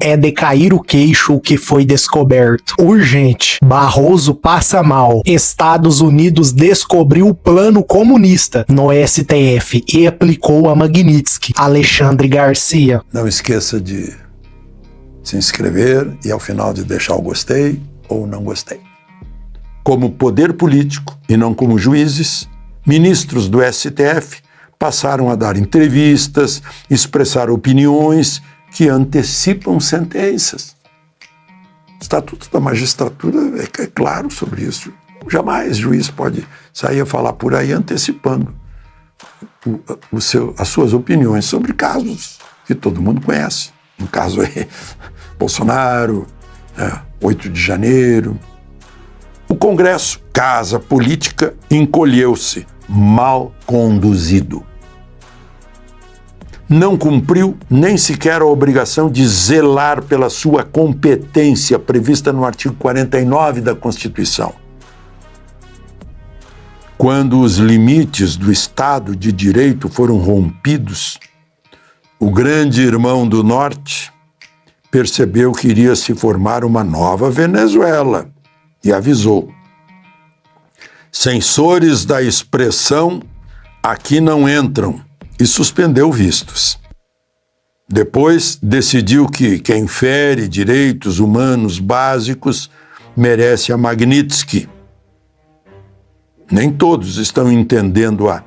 É decair o queixo o que foi descoberto. Urgente. Barroso passa mal. Estados Unidos descobriu o plano comunista no STF e aplicou a Magnitsky. Alexandre Garcia. Não esqueça de se inscrever e ao final de deixar o gostei ou não gostei. Como poder político e não como juízes, ministros do STF passaram a dar entrevistas, expressar opiniões que antecipam sentenças. O Estatuto da Magistratura é claro sobre isso. Jamais juiz pode sair a falar por aí antecipando as suas opiniões sobre casos que todo mundo conhece. No caso aí, Bolsonaro, 8 de janeiro. O Congresso, casa política, encolheu-se, mal conduzido. Não cumpriu nem sequer a obrigação de zelar pela sua competência prevista no artigo 49 da Constituição. Quando os limites do Estado de Direito foram rompidos, o grande irmão do Norte percebeu que iria se formar uma nova Venezuela e avisou: censores da expressão aqui não entram, e suspendeu vistos. Depois decidiu que quem fere direitos humanos básicos merece a Magnitsky. Nem todos estão entendendo a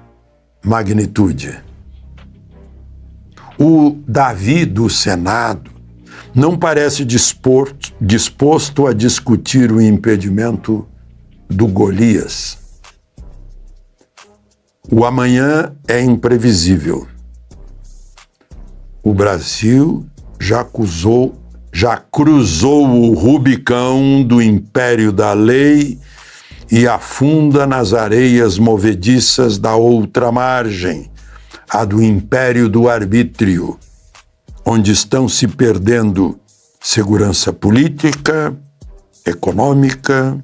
magnitude. O Davi do Senado não parece disposto a discutir o impedimento do Golias. O amanhã é imprevisível. O Brasil já cruzou o Rubicão do império da lei e afunda nas areias movediças da outra margem, a do império do arbítrio, onde estão se perdendo segurança política, econômica,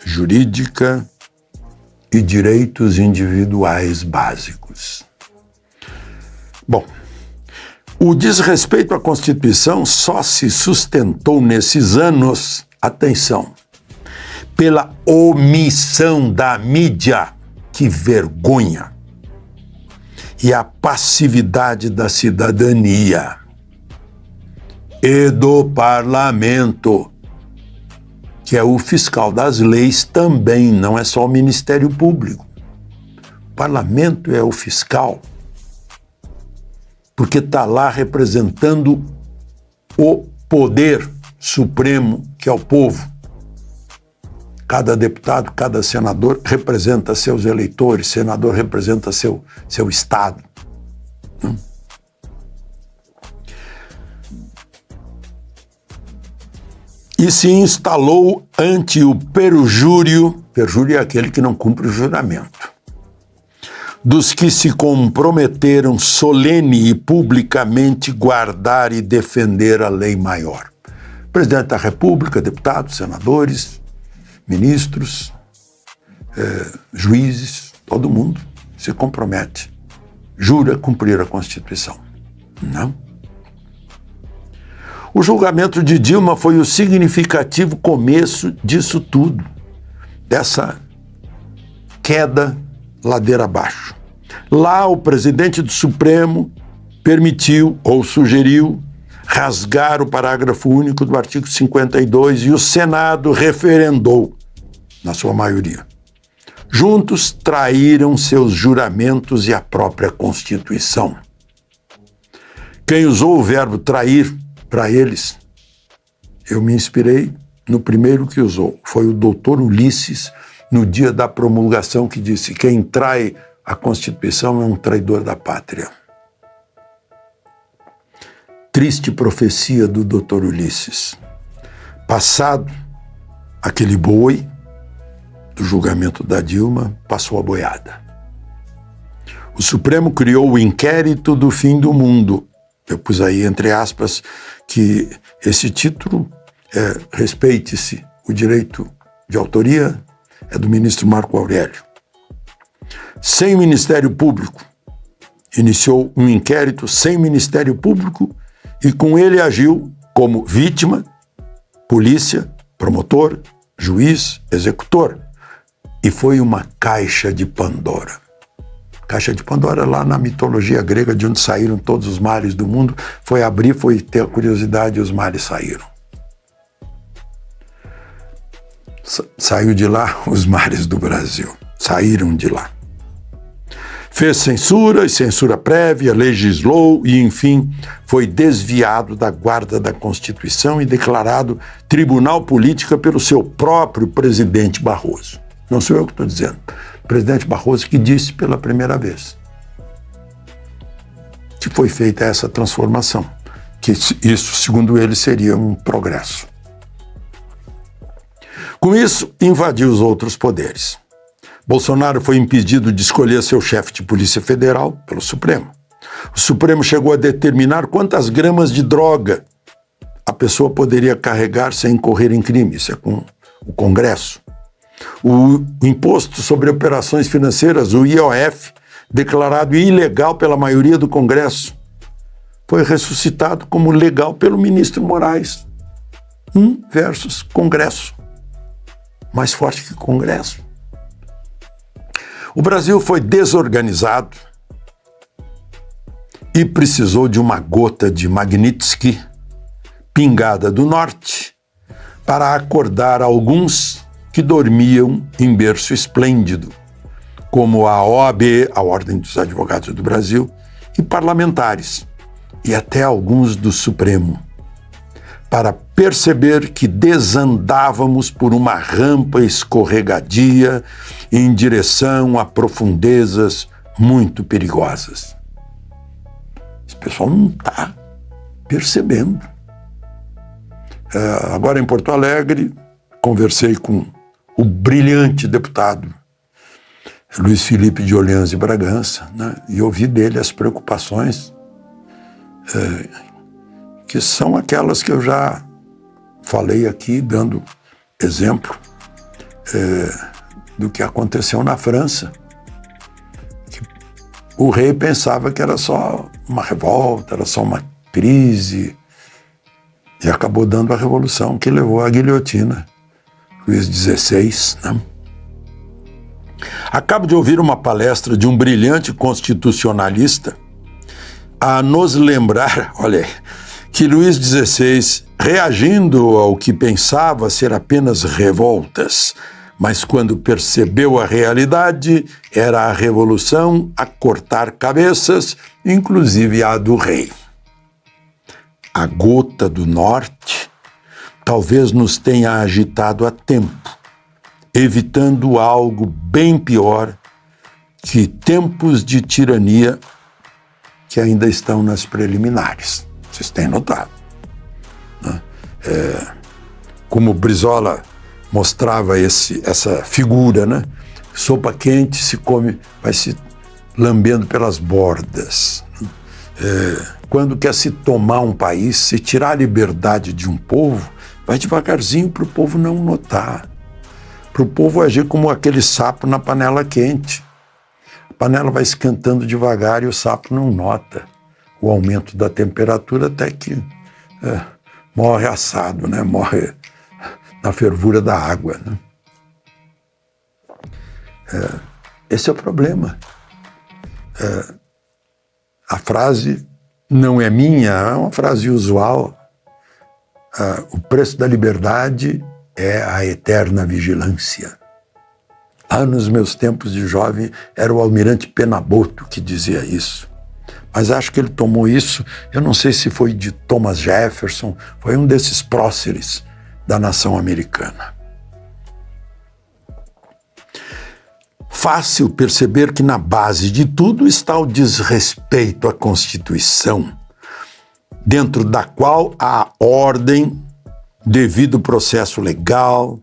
jurídica e direitos individuais básicos. Bom, o desrespeito à Constituição só se sustentou nesses anos, atenção, pela omissão da mídia, que vergonha, e a passividade da cidadania e do parlamento, que é o fiscal das leis também, não é só o Ministério Público. O parlamento é o fiscal, porque está lá representando o poder supremo, que é o povo. Cada deputado, cada senador representa seus eleitores, senador representa seu estado. E se instalou ante o perjúrio é aquele que não cumpre o juramento, dos que se comprometeram solene e publicamente guardar e defender a lei maior. Presidente da República, deputados, senadores, ministros, juízes, todo mundo se compromete, jura cumprir a Constituição. Não. O julgamento de Dilma foi o significativo começo disso tudo, dessa queda ladeira abaixo. Lá, o presidente do Supremo permitiu ou sugeriu rasgar o parágrafo único do artigo 52 e o Senado referendou, na sua maioria. Juntos traíram seus juramentos e a própria Constituição. Quem usou o verbo trair para eles, eu me inspirei no primeiro que usou, foi o doutor Ulisses, no dia da promulgação, que disse: quem trai a Constituição é um traidor da pátria. Triste profecia do doutor Ulisses. Passado aquele boi do julgamento da Dilma, passou a boiada. O Supremo criou o inquérito do fim do mundo. Eu pus aí, entre aspas, que esse título, respeite-se o direito de autoria, é do ministro Marco Aurélio. Sem Ministério Público, iniciou um inquérito sem Ministério Público e com ele agiu como vítima, polícia, promotor, juiz, executor. E foi uma caixa de Pandora. Caixa de Pandora, lá na mitologia grega, de onde saíram todos os males do mundo, foi abrir, foi ter a curiosidade e os males saíram. Saiu de lá os males do Brasil. Saíram de lá. Fez censura e censura prévia, legislou e, enfim, foi desviado da guarda da Constituição e declarado tribunal política pelo seu próprio presidente Barroso. Não sou eu que estou dizendo. O presidente Barroso que disse pela primeira vez que foi feita essa transformação, que isso, segundo ele, seria um progresso. Com isso, invadiu os outros poderes. Bolsonaro foi impedido de escolher seu chefe de Polícia Federal pelo Supremo. O Supremo chegou a determinar quantas gramas de droga a pessoa poderia carregar sem incorrer em crime. Isso é com o Congresso. O Imposto sobre Operações Financeiras, o IOF, declarado ilegal pela maioria do Congresso, foi ressuscitado como legal pelo ministro Moraes. Versus Congresso. Mais forte que Congresso. O Brasil foi desorganizado e precisou de uma gota de Magnitsky, pingada do norte, para acordar alguns que dormiam em berço esplêndido, como a OAB, a Ordem dos Advogados do Brasil, e parlamentares, e até alguns do Supremo, para perceber que desandávamos por uma rampa escorregadia em direção a profundezas muito perigosas. Esse pessoal não está percebendo. Agora em Porto Alegre, conversei com o brilhante deputado Luiz Felipe de Orleans e Bragança, né, e ouvi dele as preocupações que são aquelas que eu já falei aqui, dando exemplo do que aconteceu na França. Que o rei pensava que era só uma revolta, era só uma crise, e acabou dando a revolução que levou à guilhotina, Luís XVI, né? Acabo de ouvir uma palestra de um brilhante constitucionalista a nos lembrar, olha, que Luís XVI, reagindo ao que pensava ser apenas revoltas, mas quando percebeu a realidade, era a revolução a cortar cabeças, inclusive a do rei. A gota do norte talvez nos tenha agitado a tempo, evitando algo bem pior que tempos de tirania que ainda estão nas preliminares. Vocês têm notado, né? Como Brizola mostrava essa figura, né? Sopa quente se come, vai se lambendo pelas bordas. Quando quer se tomar um país, se tirar a liberdade de um povo, vai devagarzinho para o povo não notar. Para o povo agir como aquele sapo na panela quente. A panela vai esquentando devagar e o sapo não nota o aumento da temperatura até que morre assado, né? Morre na fervura da água, né? Esse é o problema. A frase não é minha, é uma frase usual. O preço da liberdade é a eterna vigilância. Lá nos meus tempos de jovem, era o almirante Penaboto que dizia isso. Mas acho que ele tomou isso, eu não sei se foi de Thomas Jefferson, foi um desses próceres da nação americana. Fácil perceber que na base de tudo está o desrespeito à Constituição, dentro da qual há ordem, devido processo legal,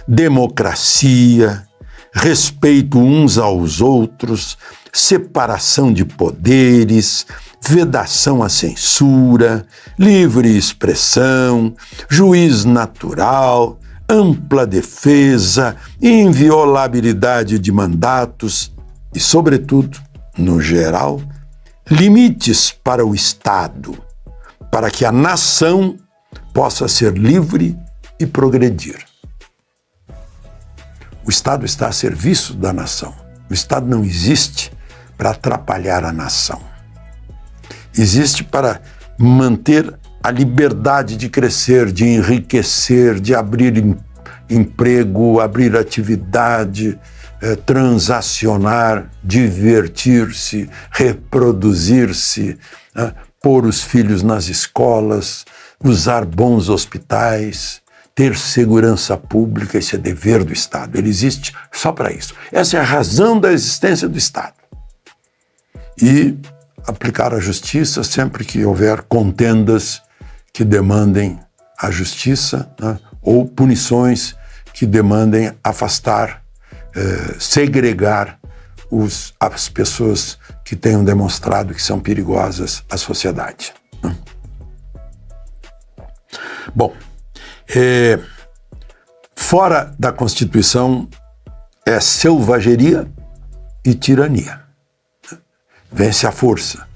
democracia, respeito uns aos outros, separação de poderes, vedação à censura, livre expressão, juiz natural, ampla defesa, inviolabilidade de mandatos e, sobretudo, no geral, limites para o Estado, para que a nação possa ser livre e progredir. O Estado está a serviço da nação. O Estado não existe para atrapalhar a nação. Existe para manter a liberdade de crescer, de enriquecer, de abrir emprego, abrir atividade, transacionar, divertir-se, reproduzir-se, pôr os filhos nas escolas, usar bons hospitais, ter segurança pública. Isso é dever do Estado. Ele existe só para isso. Essa é a razão da existência do Estado. E aplicar a justiça sempre que houver contendas que demandem a justiça, né, ou punições que demandem afastar, segregar as pessoas que tenham demonstrado que são perigosas à sociedade. Né? Bom, fora da Constituição é selvageria e tirania. Vence a força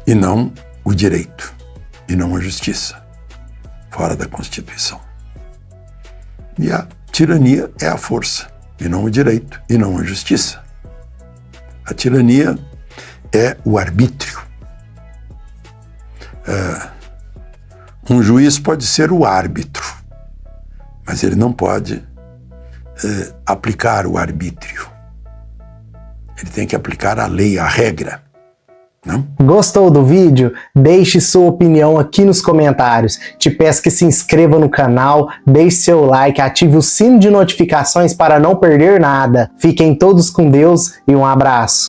e não o direito, e não a justiça, fora da Constituição. E a tirania é a força, e não o direito, e não a justiça. A tirania é o arbítrio. Um juiz pode ser o árbitro, mas ele não pode aplicar o arbítrio. Ele tem que aplicar a lei, a regra. Não? Gostou do vídeo? Deixe sua opinião aqui nos comentários. Te peço que se inscreva no canal, deixe seu like, ative o sino de notificações para não perder nada. Fiquem todos com Deus e um abraço.